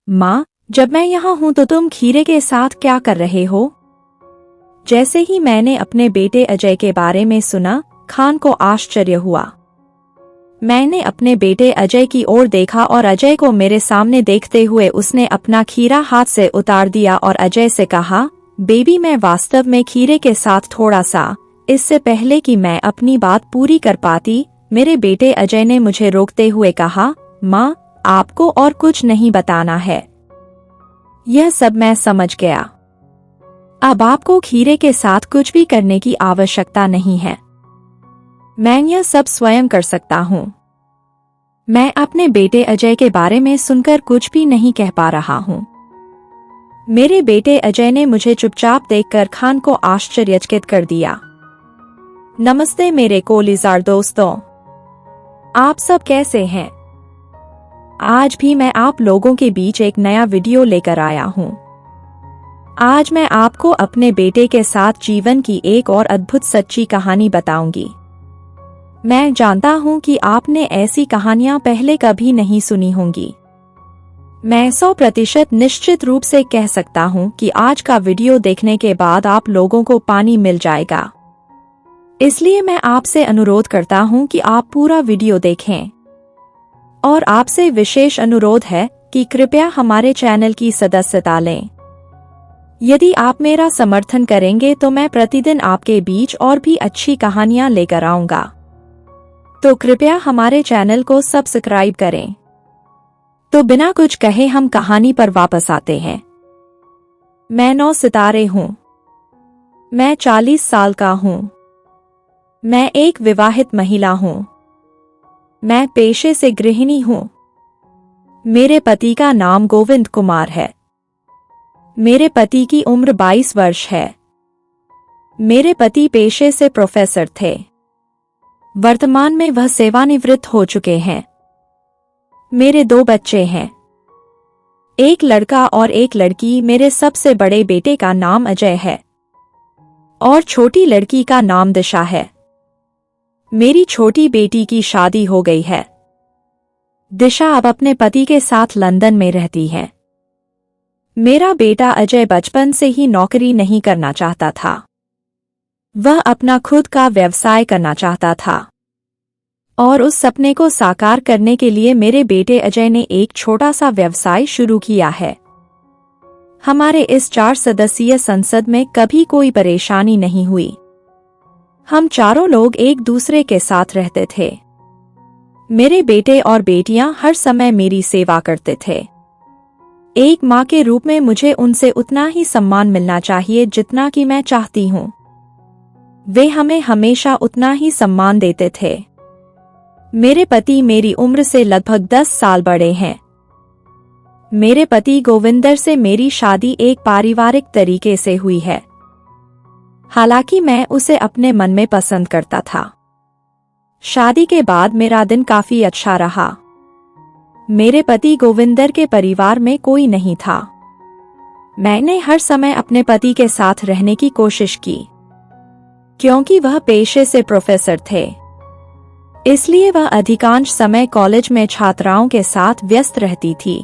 माँ, जब मैं यहाँ हूँ तो तुम खीरे के साथ क्या कर रहे हो? जैसे ही मैंने अपने बेटे अजय के बारे में सुना, खान को आश्चर्य हुआ। मैंने अपने बेटे अजय की ओर देखा और अजय को मेरे सामने देखते हुए उसने अपना खीरा हाथ से उतार दिया और अजय से कहा, बेबी, मैं वास्तव में खीरे के साथ थोड़ा सा। इससे पहले कि मैं अपनी बात पूरी कर पाती, मेरे बेटे अजय ने मुझे रोकते हुए कहा, माँ, आपको और कुछ नहीं बताना है। यह सब मैं समझ गया। अब आपको खीरे के साथ कुछ भी करने की आवश्यकता नहीं है। मैं यह सब स्वयं कर सकता हूँ। मैं अपने बेटे अजय के बारे में सुनकर कुछ भी नहीं कह पा रहा हूँ। मेरे बेटे अजय ने मुझे चुपचाप देखकर खान को आश्चर्यचकित कर दिया। नमस्ते मेरे कोलिजार दोस्तों, आप सब कैसे हैं? आज भी मैं आप लोगों के बीच एक नया वीडियो लेकर आया हूँ। आज मैं आपको अपने बेटे के साथ जीवन की एक और अद्भुत सच्ची कहानी बताऊंगी। मैं जानता हूँ कि आपने ऐसी कहानियां पहले कभी नहीं सुनी होंगी। मैं 100% निश्चित रूप से कह सकता हूँ कि आज का वीडियो देखने के बाद आप लोगों को पानी मिल जाएगा। इसलिए मैं आपसे अनुरोध करता हूँ कि आप पूरा वीडियो देखें। और आपसे विशेष अनुरोध है कि कृपया हमारे चैनल की सदस्यता लें। यदि आप मेरा समर्थन करेंगे तो मैं प्रतिदिन आपके बीच और भी अच्छी कहानियां लेकर आऊंगा। तो कृपया हमारे चैनल को सब्सक्राइब करें। तो बिना कुछ कहे हम कहानी पर वापस आते हैं। मैं 9 सितारे हूं। मैं 40 साल का हूं। मैं एक विवाहित महिला हूं। मैं पेशे से गृहिणी हूं। मेरे पति का नाम गोविंद कुमार है। मेरे पति की उम्र 22 वर्ष है। मेरे पति पेशे से प्रोफेसर थे। वर्तमान में वह सेवानिवृत्त हो चुके हैं। मेरे 2 बच्चे हैं, एक लड़का और एक लड़की। मेरे सबसे बड़े बेटे का नाम अजय है और छोटी लड़की का नाम दिशा है। मेरी छोटी बेटी की शादी हो गई है। दिशा अब अपने पति के साथ लंदन में रहती है। मेरा बेटा अजय बचपन से ही नौकरी नहीं करना चाहता था। वह अपना खुद का व्यवसाय करना चाहता था और उस सपने को साकार करने के लिए मेरे बेटे अजय ने एक छोटा सा व्यवसाय शुरू किया है। हमारे इस 4 सदस्यीय संसद में कभी कोई परेशानी नहीं हुई। हम चारों लोग एक दूसरे के साथ रहते थे। मेरे बेटे और बेटियां हर समय मेरी सेवा करते थे। एक माँ के रूप में मुझे उनसे उतना ही सम्मान मिलना चाहिए जितना कि मैं चाहती हूँ। वे हमें हमेशा उतना ही सम्मान देते थे। मेरे पति मेरी उम्र से लगभग 10 साल बड़े हैं। मेरे पति गोविंदर से मेरी शादी एक पारिवारिक तरीके से हुई है। हालांकि मैं उसे अपने मन में पसंद करता था। शादी के बाद मेरा दिन काफी अच्छा रहा। मेरे पति गोविंदर के परिवार में कोई नहीं था। मैंने हर समय अपने पति के साथ रहने की कोशिश की। क्योंकि वह पेशे से प्रोफेसर थे, इसलिए वह अधिकांश समय कॉलेज में छात्राओं के साथ व्यस्त रहती थी।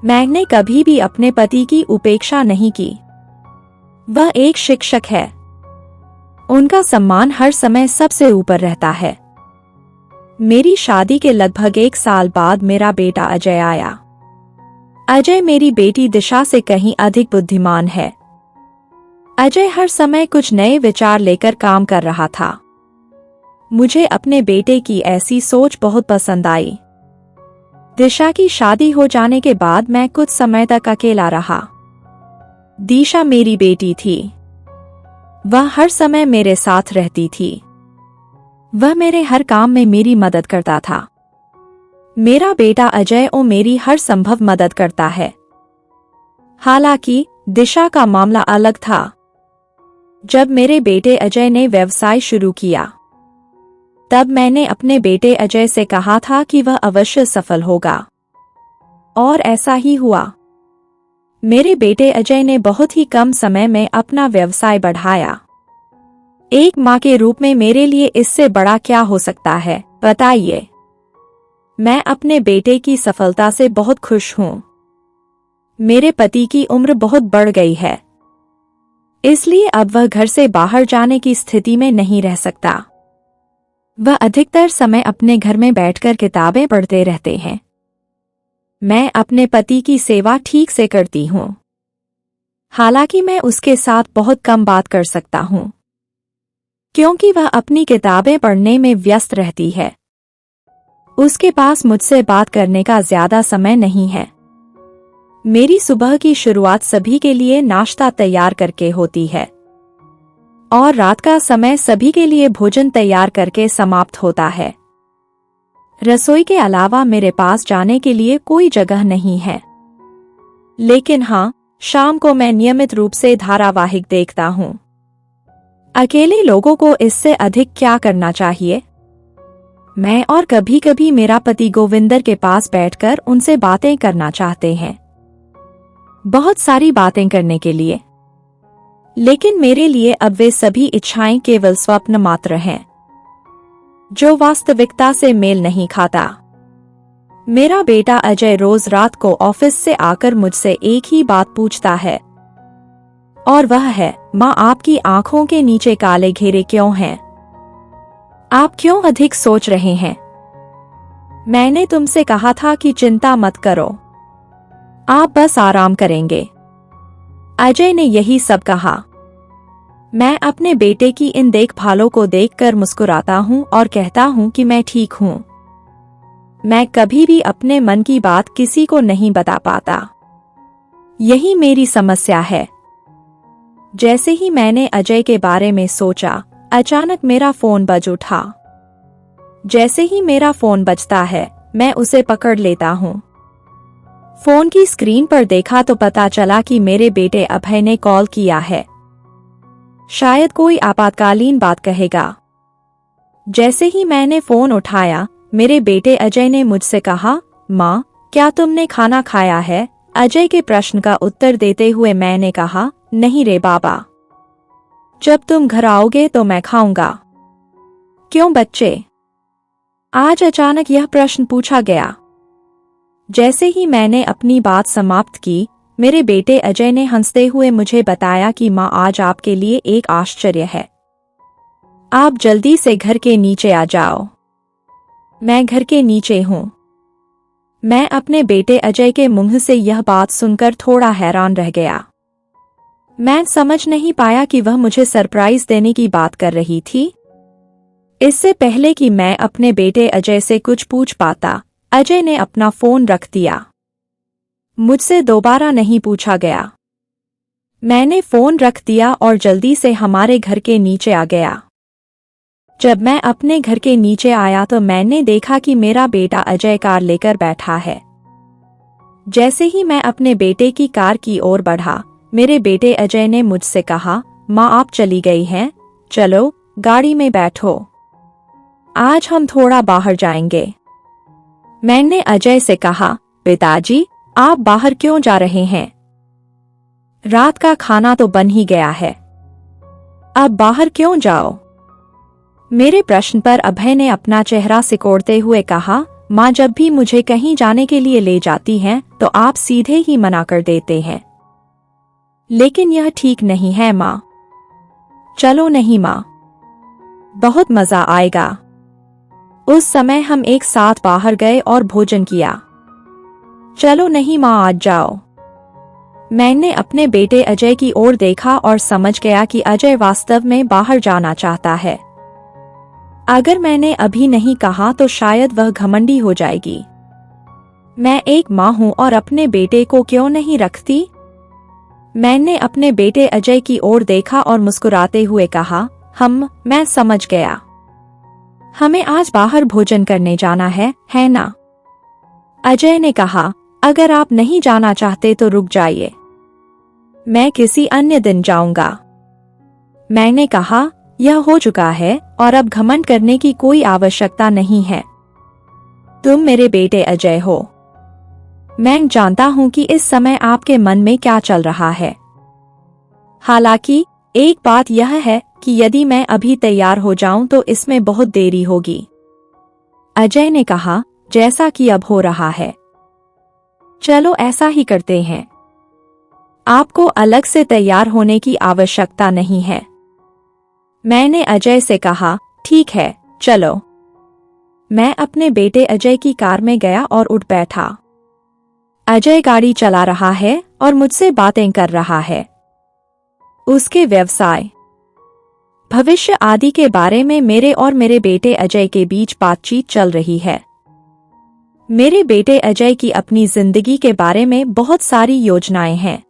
मैंने कभी भी अपने पति की उपेक्षा नहीं की। वह एक शिक्षक है। उनका सम्मान हर समय सबसे ऊपर रहता है। मेरी शादी के लगभग 1 साल बाद मेरा बेटा अजय आया। अजय मेरी बेटी दिशा से कहीं अधिक बुद्धिमान है। अजय हर समय कुछ नए विचार लेकर काम कर रहा था। मुझे अपने बेटे की ऐसी सोच बहुत पसंद आई। दिशा की शादी हो जाने के बाद मैं कुछ समय तक अकेला रहा। दिशा मेरी बेटी थी। वह हर समय मेरे साथ रहती थी। वह मेरे हर काम में मेरी मदद करता था। मेरा बेटा अजय ओ मेरी हर संभव मदद करता है। हालांकि दिशा का मामला अलग था। जब मेरे बेटे अजय ने व्यवसाय शुरू किया, तब मैंने अपने बेटे अजय से कहा था कि वह अवश्य सफल होगा, और ऐसा ही हुआ। मेरे बेटे अजय ने बहुत ही कम समय में अपना व्यवसाय बढ़ाया। एक माँ के रूप में मेरे लिए इससे बड़ा क्या हो सकता है, बताइए। मैं अपने बेटे की सफलता से बहुत खुश हूँ। मेरे पति की उम्र बहुत बढ़ गई है, इसलिए अब वह घर से बाहर जाने की स्थिति में नहीं रह सकता। वह अधिकतर समय अपने घर में बैठकर किताबें पढ़ते रहते हैं। मैं अपने पति की सेवा ठीक से करती हूँ, हालांकि मैं उसके साथ बहुत कम बात कर सकता हूँ, क्योंकि वह अपनी किताबें पढ़ने में व्यस्त रहती है। उसके पास मुझसे बात करने का ज्यादा समय नहीं है। मेरी सुबह की शुरुआत सभी के लिए नाश्ता तैयार करके होती है और रात का समय सभी के लिए भोजन तैयार करके समाप्त होता है। रसोई के अलावा मेरे पास जाने के लिए कोई जगह नहीं है। लेकिन हाँ, शाम को मैं नियमित रूप से धारावाहिक देखता हूँ। अकेले लोगों को इससे अधिक क्या करना चाहिए? मैं और कभी कभी मेरा पति गोविंदर के पास बैठकर उनसे बातें करना चाहते हैं, बहुत सारी बातें करने के लिए। लेकिन मेरे लिए अब वे सभी इच्छाएं केवल स्वप्न मात्र हैं, जो वास्तविकता से मेल नहीं खाता। मेरा बेटा अजय रोज रात को ऑफिस से आकर मुझसे एक ही बात पूछता है, और वह है, माँ आपकी आंखों के नीचे काले घेरे क्यों हैं? आप क्यों अधिक सोच रहे हैं? मैंने तुमसे कहा था कि चिंता मत करो, आप बस आराम करेंगे। अजय ने यही सब कहा। मैं अपने बेटे की इन देखभालों को देखकर मुस्कुराता हूँ और कहता हूँ कि मैं ठीक हूँ। मैं कभी भी अपने मन की बात किसी को नहीं बता पाता। यही मेरी समस्या है। जैसे ही मैंने अजय के बारे में सोचा, अचानक मेरा फोन बज उठा। जैसे ही मेरा फोन बजता है, मैं उसे पकड़ लेता हूँ। फोन की स्क्रीन पर देखा तो पता चला कि मेरे बेटे अभय ने कॉल किया है। शायद कोई आपातकालीन बात कहेगा। जैसे ही मैंने फोन उठाया, मेरे बेटे अजय ने मुझसे कहा, माँ, क्या तुमने खाना खाया है? अजय के प्रश्न का उत्तर देते हुए मैंने कहा, नहीं रे बाबा, जब तुम घर आओगे तो मैं खाऊंगा। क्यों बच्चे? आज अचानक यह प्रश्न पूछा गया। जैसे ही मैंने अपनी बात समाप्त की, मेरे बेटे अजय ने हंसते हुए मुझे बताया कि माँ, आज आपके लिए एक आश्चर्य है। आप जल्दी से घर के नीचे आ जाओ। मैं घर के नीचे हूँ। मैं अपने बेटे अजय के मुंह से यह बात सुनकर थोड़ा हैरान रह गया। मैं समझ नहीं पाया कि वह मुझे सरप्राइज देने की बात कर रही थी। इससे पहले कि मैं अपने बेटे अजय से कुछ पूछ पाता, अजय ने अपना फोन रख दिया। मुझसे दोबारा नहीं पूछा गया। मैंने फोन रख दिया और जल्दी से हमारे घर के नीचे आ गया। जब मैं अपने घर के नीचे आया तो मैंने देखा कि मेरा बेटा अजय कार लेकर बैठा है। जैसे ही मैं अपने बेटे की कार की ओर बढ़ा, मेरे बेटे अजय ने मुझसे कहा, माँ आप चली गई हैं, चलो गाड़ी में बैठो, आज हम थोड़ा बाहर जाएंगे। मैंने अजय से कहा, पिताजी आप बाहर क्यों जा रहे हैं? रात का खाना तो बन ही गया है, अब बाहर क्यों जाओ? मेरे प्रश्न पर अभय ने अपना चेहरा सिकोड़ते हुए कहा, माँ जब भी मुझे कहीं जाने के लिए ले जाती हैं तो आप सीधे ही मना कर देते हैं। लेकिन यह ठीक नहीं है माँ। चलो नहीं माँ, बहुत मजा आएगा। उस समय हम एक साथ बाहर गए और भोजन किया। चलो नहीं माँ, आज जाओ। मैंने अपने बेटे अजय की ओर देखा और समझ गया कि अजय वास्तव में बाहर जाना चाहता है। अगर मैंने अभी नहीं कहा तो शायद वह घमंडी हो जाएगी। मैं एक माँ हूँ और अपने बेटे को क्यों नहीं रखती? मैंने अपने बेटे अजय की ओर देखा और मुस्कुराते हुए कहा, मैं समझ गया। हमें आज बाहर भोजन करने जाना है ना? अजय ने कहा, अगर आप नहीं जाना चाहते तो रुक जाइए, मैं किसी अन्य दिन जाऊंगा। मैंने कहा, यह हो चुका है और अब घमंड करने की कोई आवश्यकता नहीं है। तुम मेरे बेटे अजय हो। मैं जानता हूं कि इस समय आपके मन में क्या चल रहा है। हालांकि एक बात यह है कि यदि मैं अभी तैयार हो जाऊं तो इसमें बहुत देरी होगी। अजय ने कहा, जैसा कि अब हो रहा है। चलो ऐसा ही करते हैं। आपको अलग से तैयार होने की आवश्यकता नहीं है। मैंने अजय से कहा, ठीक है, चलो। मैं अपने बेटे अजय की कार में गया और उठ बैठा। अजय गाड़ी चला रहा है और मुझसे बातें कर रहा है। उसके व्यवसाय, भविष्य आदि के बारे में मेरे और मेरे बेटे अजय के बीच बातचीत चल रही है। मेरे बेटे अजय की अपनी जिंदगी के बारे में बहुत सारी योजनाएं हैं।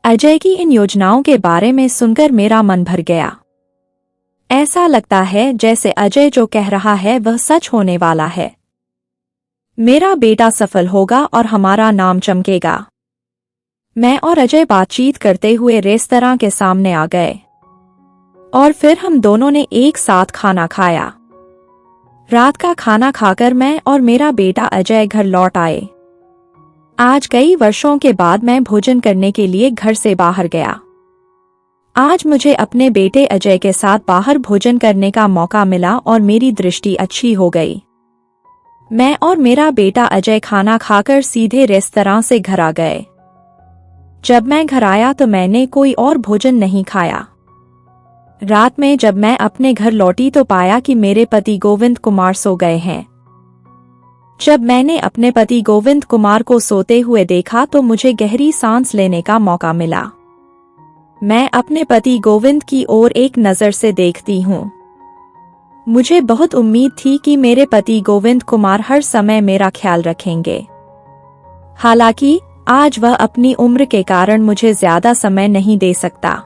अजय की इन योजनाओं के बारे में सुनकर मेरा मन भर गया। ऐसा लगता है जैसे अजय जो कह रहा है वह सच होने वाला है। मेरा बेटा सफल होगा और हमारा नाम चमकेगा। मैं और अजय बातचीत करते हुए रेस्तरां के सामने आ गए और फिर हम दोनों ने एक साथ खाना खाया। रात का खाना खाकर मैं और मेरा बेटा अजय घर लौट आए। आज कई वर्षों के बाद मैं भोजन करने के लिए घर से बाहर गया। आज मुझे अपने बेटे अजय के साथ बाहर भोजन करने का मौका मिला और मेरी दृष्टि अच्छी हो गई। मैं और मेरा बेटा अजय खाना खाकर सीधे रेस्तरां से घर आ गए। जब मैं घर आया तो मैंने कोई और भोजन नहीं खाया। रात में जब मैं अपने घर लौटी तो पाया कि मेरे पति गोविंद कुमार सो गए हैं। जब मैंने अपने पति गोविंद कुमार को सोते हुए देखा तो मुझे गहरी सांस लेने का मौका मिला। मैं अपने पति गोविंद की ओर एक नज़र से देखती हूँ। मुझे बहुत उम्मीद थी कि मेरे पति गोविंद कुमार हर समय मेरा ख्याल रखेंगे। हालांकि आज वह अपनी उम्र के कारण मुझे ज्यादा समय नहीं दे सकता।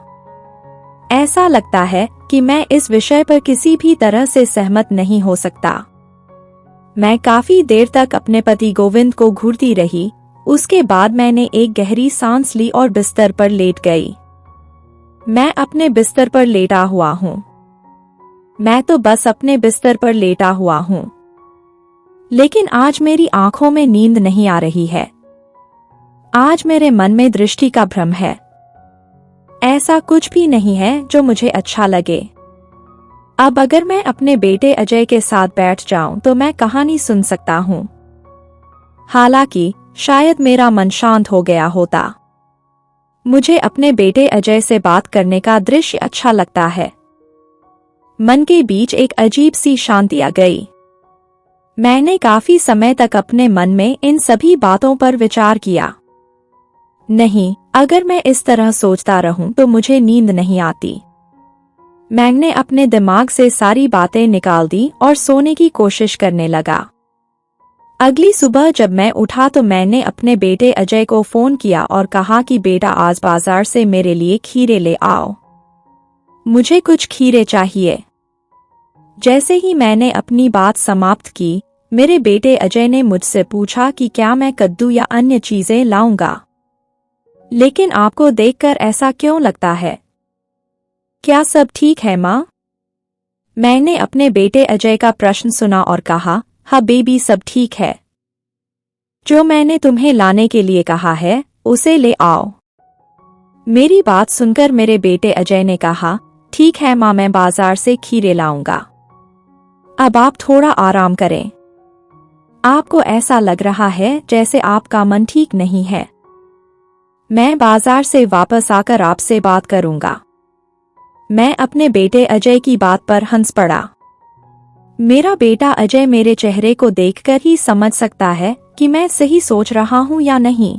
ऐसा लगता है कि मैं इस विषय पर किसी भी तरह से सहमत नहीं हो सकता। मैं काफी देर तक अपने पति गोविंद को घूरती रही। उसके बाद मैंने एक गहरी सांस ली और बिस्तर पर लेट गई। मैं अपने बिस्तर पर लेटा हुआ हूँ। मैं तो बस अपने बिस्तर पर लेटा हुआ हूँ, लेकिन आज मेरी आंखों में नींद नहीं आ रही है। आज मेरे मन में दृष्टि का भ्रम है। ऐसा कुछ भी नहीं है जो मुझे अच्छा लगे। अब अगर मैं अपने बेटे अजय के साथ बैठ जाऊं तो मैं कहानी सुन सकता हूँ। हालांकि शायद मेरा मन शांत हो गया होता। मुझे अपने बेटे अजय से बात करने का दृश्य अच्छा लगता है। मन के बीच एक अजीब सी शांति आ गई। मैंने काफी समय तक अपने मन में इन सभी बातों पर विचार किया। नहीं, अगर मैं इस तरह सोचता रहूं तो मुझे नींद नहीं आती। मैंने अपने दिमाग से सारी बातें निकाल दी और सोने की कोशिश करने लगा। अगली सुबह जब मैं उठा तो मैंने अपने बेटे अजय को फोन किया और कहा कि बेटा आज बाजार से मेरे लिए खीरे ले आओ। मुझे कुछ खीरे चाहिए। जैसे ही मैंने अपनी बात समाप्त की, मेरे बेटे अजय ने मुझसे पूछा कि क्या मैं कद्दू या अन्य चीजें लाऊंगा। लेकिन आपको देखकर ऐसा क्यों लगता है? क्या सब ठीक है माँ? मैंने अपने बेटे अजय का प्रश्न सुना और कहा, हाँ बेबी, सब ठीक है। जो मैंने तुम्हें लाने के लिए कहा है उसे ले आओ। मेरी बात सुनकर मेरे बेटे अजय ने कहा, ठीक है माँ, मैं बाजार से खीरे लाऊंगा। अब आप थोड़ा आराम करें। आपको ऐसा लग रहा है जैसे आपका मन ठीक नहीं है। मैं बाजार से वापस आकर आपसे बात करूंगा। मैं अपने बेटे अजय की बात पर हंस पड़ा। मेरा बेटा अजय मेरे चेहरे को देखकर ही समझ सकता है कि मैं सही सोच रहा हूं या नहीं।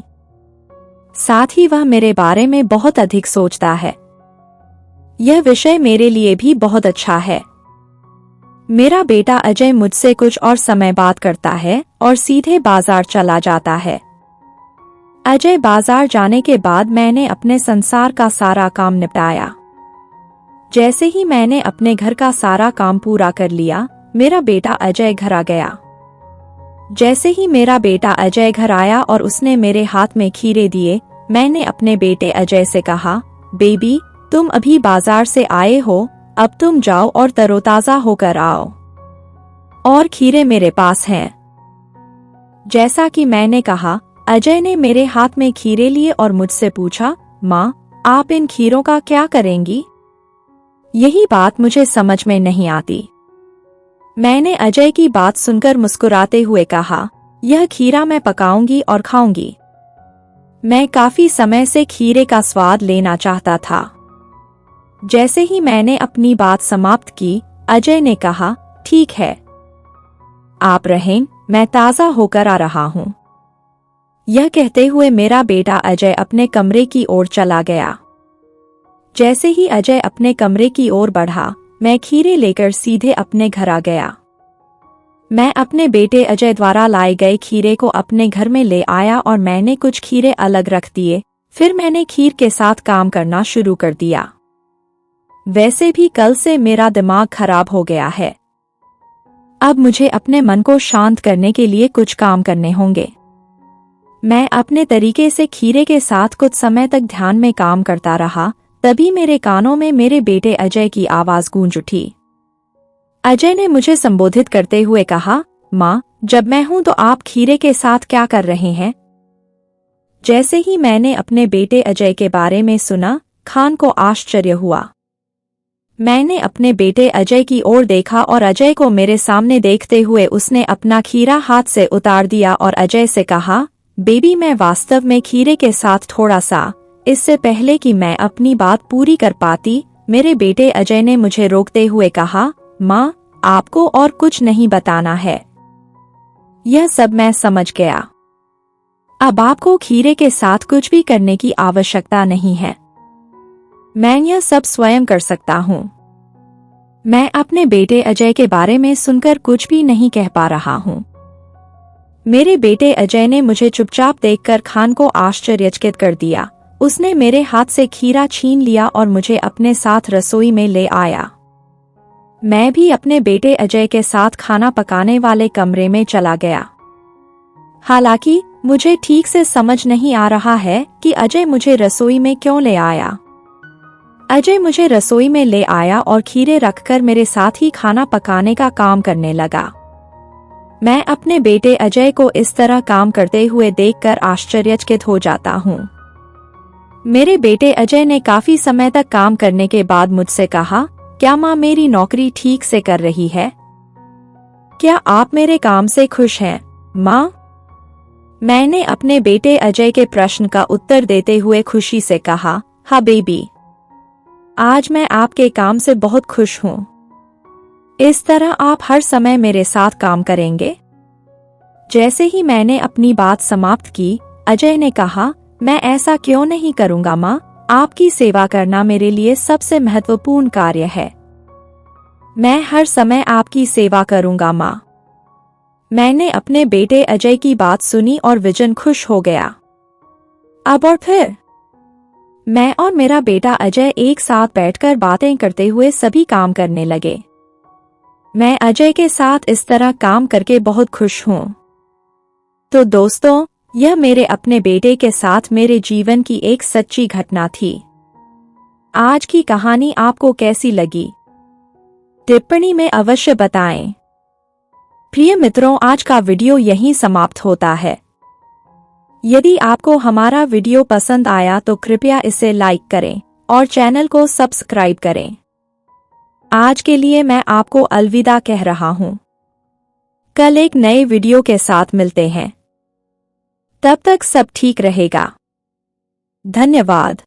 साथ ही वह मेरे बारे में बहुत अधिक सोचता है। यह विषय मेरे लिए भी बहुत अच्छा है। मेरा बेटा अजय मुझसे कुछ और समय बात करता है और सीधे बाजार चला जाता है। अजय बाजार जाने के बाद मैंने अपने संसार का सारा काम निपटाया। जैसे ही मैंने अपने घर का सारा काम पूरा कर लिया, मेरा बेटा अजय घर आ गया। जैसे ही मेरा बेटा अजय घर आया और उसने मेरे हाथ में खीरे दिए, मैंने अपने बेटे अजय से कहा, बेबी, तुम अभी बाजार से आए हो, अब तुम जाओ और तरोताजा होकर आओ। और खीरे मेरे पास हैं। जैसा कि मैंने कहा, अजय ने मेरे हाथ में खीरे लिए और मुझसे पूछा, माँ, आप इन खीरों का क्या करेंगी? यही बात मुझे समझ में नहीं आती। मैंने अजय की बात सुनकर मुस्कुराते हुए कहा, यह खीरा मैं पकाऊंगी और खाऊंगी। मैं काफी समय से खीरे का स्वाद लेना चाहता था। जैसे ही मैंने अपनी बात समाप्त की, अजय ने कहा, ठीक है, आप रहें, मैं ताज़ा होकर आ रहा हूँ। यह कहते हुए मेरा बेटा अजय अपने कमरे की ओर चला गया। जैसे ही अजय अपने कमरे की ओर बढ़ा, मैं खीरे लेकर सीधे अपने घर आ गया। मैं अपने बेटे अजय द्वारा लाए गए खीरे को अपने घर में ले आया और मैंने कुछ खीरे अलग रख दिए। फिर मैंने खीर के साथ काम करना शुरू कर दिया। वैसे भी कल से मेरा दिमाग खराब हो गया है। अब मुझे अपने मन को शांत करने के लिए कुछ काम करने होंगे। मैं अपने तरीके से खीरे के साथ कुछ समय तक ध्यान में काम करता रहा। तभी मेरे कानों में मेरे बेटे अजय की आवाज गूंज उठी। अजय ने मुझे संबोधित करते हुए कहा, माँ, जब मैं हूं तो आप खीरे के साथ क्या कर रहे हैं? जैसे ही मैंने अपने बेटे अजय के बारे में सुना, खान को आश्चर्य हुआ। मैंने अपने बेटे अजय की ओर देखा और अजय को मेरे सामने देखते हुए उसने अपना खीरा हाथ से उतार दिया और अजय से कहा, बेबी, मैं वास्तव में खीरे के साथ थोड़ा सा, इससे पहले कि मैं अपनी बात पूरी कर पाती, मेरे बेटे अजय ने मुझे रोकते हुए कहा, माँ, आपको और कुछ नहीं बताना है। यह सब मैं समझ गया। अब आपको खीरे के साथ कुछ भी करने की आवश्यकता नहीं है। मैं यह सब स्वयं कर सकता हूँ। मैं अपने बेटे अजय के बारे में सुनकर कुछ भी नहीं कह पा रहा हूँ। मेरे बेटे अजय ने मुझे चुपचाप देखकर खान को आश्चर्यचकित कर दिया। उसने मेरे हाथ से खीरा छीन लिया और मुझे अपने साथ रसोई में ले आया। मैं भी अपने बेटे अजय के साथ खाना पकाने वाले कमरे में चला गया। हालांकि मुझे ठीक से समझ नहीं आ रहा है कि अजय मुझे रसोई में क्यों ले आया। अजय मुझे रसोई में ले आया और खीरे रखकर मेरे साथ ही खाना पकाने का काम करने लगा। मैं अपने बेटे अजय को इस तरह काम करते हुए देखकर आश्चर्यचकित हो जाता हूँ। मेरे बेटे अजय ने काफी समय तक काम करने के बाद मुझसे कहा, क्या माँ मेरी नौकरी ठीक से कर रही है? क्या आप मेरे काम से खुश हैं, माँ? मैंने अपने बेटे अजय के प्रश्न का उत्तर देते हुए खुशी से कहा, हाँ बेबी, आज मैं आपके काम से बहुत खुश हूँ। इस तरह आप हर समय मेरे साथ काम करेंगे। जैसे ही मैंने अपनी बात समाप्त की, अजय ने कहा, मैं ऐसा क्यों नहीं करूँगा माँ, आपकी सेवा करना मेरे लिए सबसे महत्वपूर्ण कार्य है। मैं हर समय आपकी सेवा करूँगा माँ। मैंने अपने बेटे अजय की बात सुनी और विजन खुश हो गया। अब और फिर मैं और मेरा बेटा अजय एक साथ बैठकर बातें करते हुए सभी काम करने लगे। मैं अजय के साथ इस तरह काम करके बहुत खुश हूँ। तो दोस्तों, यह मेरे अपने बेटे के साथ मेरे जीवन की एक सच्ची घटना थी। आज की कहानी आपको कैसी लगी? टिप्पणी में अवश्य बताएं। प्रिय मित्रों, आज का वीडियो यहीं समाप्त होता है। यदि आपको हमारा वीडियो पसंद आया तो कृपया इसे लाइक करें और चैनल को सब्सक्राइब करें। आज के लिए मैं आपको अलविदा कह रहा हूँ। कल एक नए वीडियो के साथ मिलते हैं। तब तक सब ठीक रहेगा। धन्यवाद।